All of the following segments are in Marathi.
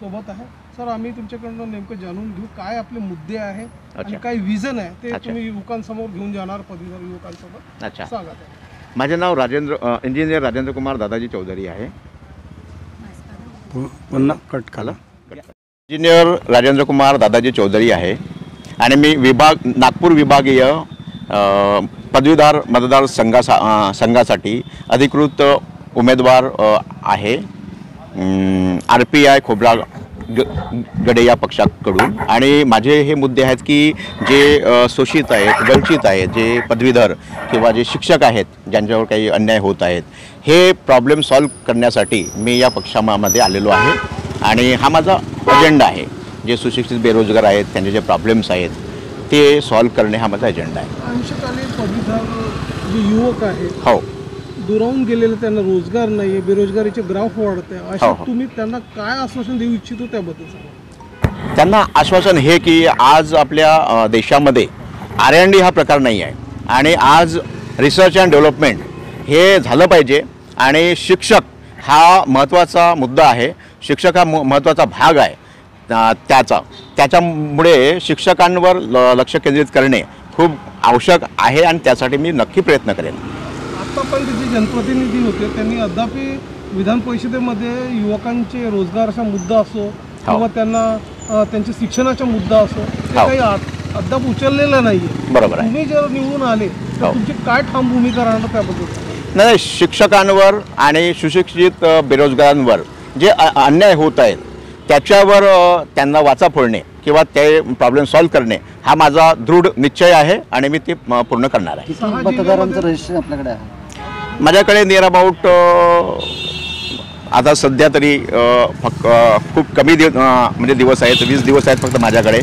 सोबत आहे। सर, आम्ही तुमच्याकडून नेमकं जाणून घेऊ काय आपले मुद्दे आहेत आणि काय विजन आहे ते तुम्ही युवकांसमोर घेऊन जाणार पदवीधर युवकांसोबत। अच्छा, सांगा। माझे नाव इंजिनियर राजेंद्र कुमार दादाजी चौधरी आहे। पुन्हा कट करा। इंजिनियर राजेंद्र कुमार दादाजी चौधरी आहे आणि मी नागपूर विभागीय पदवीधर मतदार संघासाठी अधिकृत उमेदवार आहे RPI खोब्रा गडे या पक्षाकडून। आणि माझे हे मुद्दे आहेत की जे शोषित आहेत, वंचित आहेत, जे पदवीधर किंवा जे शिक्षक आहेत ज्यांच्यावर काही अन्याय होत आहेत, हे प्रॉब्लेम सॉल्व्ह करण्यासाठी मी या पक्षामध्ये आलेलो आहे आणि हा माझा अजेंडा आहे। जे सुशिक्षित बेरोजगार आहेत त्यांचे जे प्रॉब्लेम्स आहेत ते सॉल्व्ह करणे हा माझा अजेंडा आहे। अंशकालीन पदवीधर जे युवक आहेत, हो, दुरावून गेलेले, त्यांना रोजगार नाही, बेरोजगारीचे ग्राफ वाढते, अशा तुम्ही त्यांना काय आश्वासन देऊ इच्छितो त्याबद्दल सांगा। त्यांना आश्वासन हे की आज आपल्या देशामध्ये R&D हा प्रकार नाही आहे आणि आज रिसर्च अँड डेव्हलपमेंट हे झालं पाहिजे आणि शिक्षक हा महत्त्वाचा मुद्दा आहे, शिक्षक हा महत्त्वाचा भाग आहे त्याच्यामुळे शिक्षकांवर लक्ष केंद्रित करणे खूप आवश्यक आहे आणि त्यासाठी मी नक्की प्रयत्न करेन। आतापर्यंत जे जनप्रतिनिधी होते त्यांनी अद्याप विधान परिषदेमध्ये युवकांचे रोजगाराचा मुद्दा असो किंवा त्यांना त्यांच्या शिक्षणाचा मुद्दा असो ते काही अद्याप उचललेला नाहीये। बरोबर आहे। तुम्ही जर निवडून आले तर तुमची काय ठाम भूमिका राहणार त्याबद्दल? नाही, शिक्षकांवर आणि सुशिक्षित बेरोजगारांवर जे अन्याय होत आहेत त्याच्यावर त्यांना वाचा फोडणे किंवा ते प्रॉब्लेम सॉल्व्ह करणे हा माझा दृढ निश्चय आहे आणि मी ते पूर्ण करणार आहे। मतदारांचं रजिस्ट्रेशन आपल्याकडे आहे? माझ्याकडे नियर अबाउट आता सध्या तरी खूप कमी म्हणजे दिवस आहेत, 20 दिवस आहेत फक्त माझ्याकडे,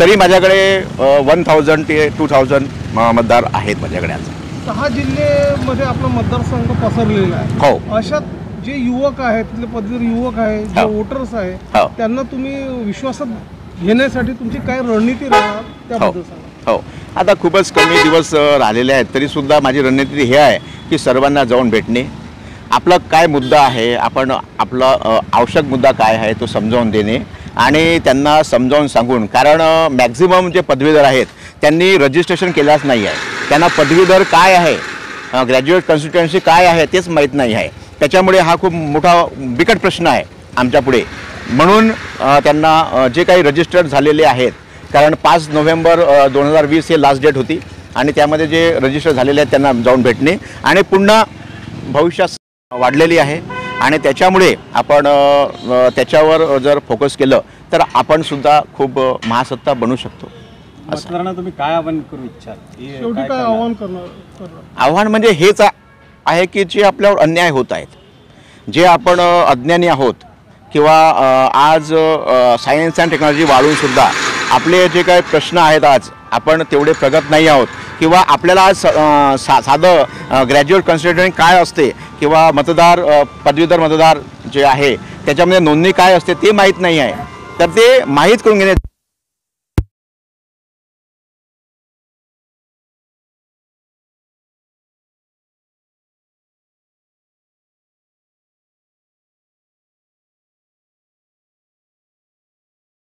तरी माझ्याकडे 1000 ते 2000 मतदार आहेत माझ्याकडे आता। 6 जिल्ह्यामध्ये आपला मतदारसंघ पसरलेला आहे। हो, अशात जे युवक आहेत, तिथले पदवीधर युवक आहेत, जे वोटर्स आहेत, त्यांना तुम्ही विश्वासात घेण्यासाठी तुमची काय रणनीती राहणार त्याबद्दल सांगा। हो, आता खूपच कमी दिवस राहिलेले आहेत तरीसुद्धा माझी रणनीती हे आहे की सर्वांना जाऊन भेटणे, आपला काय मुद्दा आहे, आपला आवश्यक मुद्दा काय आहे तो समजावून देणे आणि त्यांना समजावून सांगून, कारण मॅक्झिमम जे पदवीधर आहेत त्यांनी रजिस्ट्रेशन केलंच नाही आहे, त्यांना पदवीधर काय आहे, ग्रॅज्युएट कन्स्टिट्युएन्सी काय आहे तेच माहीत नाही आहे। त्याच्यामुळे हा खूप मोठा बिकट प्रश्न आहे आमच्यापुढे। म्हणून त्यांना जे काही रजिस्टर्ड झालेले आहेत, कारण 5 नोव्हेंबर 2020 हे लास्ट डेट होती आणि त्यामध्ये जे रजिस्टर झालेले आहेत त्यांना जाऊन भेटणे आणि पुन्हा भविष्यात वाढलेली आहे आणि त्याच्यामुळे आपण त्याच्यावर जर फोकस केलं तर आपण सुद्धा खूप महासत्ता बनू शकतो। मतदारांना तुम्ही काय आवाहन करू इच्छाल? शेवटी काय आवाहन करणार? आव्हान म्हणजे हेच आहे की जे आपल्यावर अन्याय होत आहेत, जे आपण अज्ञानी आहोत किंवा आज सायन्स अँड टेक्नॉलॉजी वाढूनसुद्धा आपले जे काही प्रश्न आहेत आज आपण तेवढे प्रगत नाही आहोत किंवा आपल्याला आज साधं ग्रॅज्युएट कन्स्टिट्युएंट काय असते किंवा पदवीधर मतदार जे आहे त्याच्यामध्ये नोंदणी काय असते ते माहीत नाही आहे, तर ते माहीत करून घेणे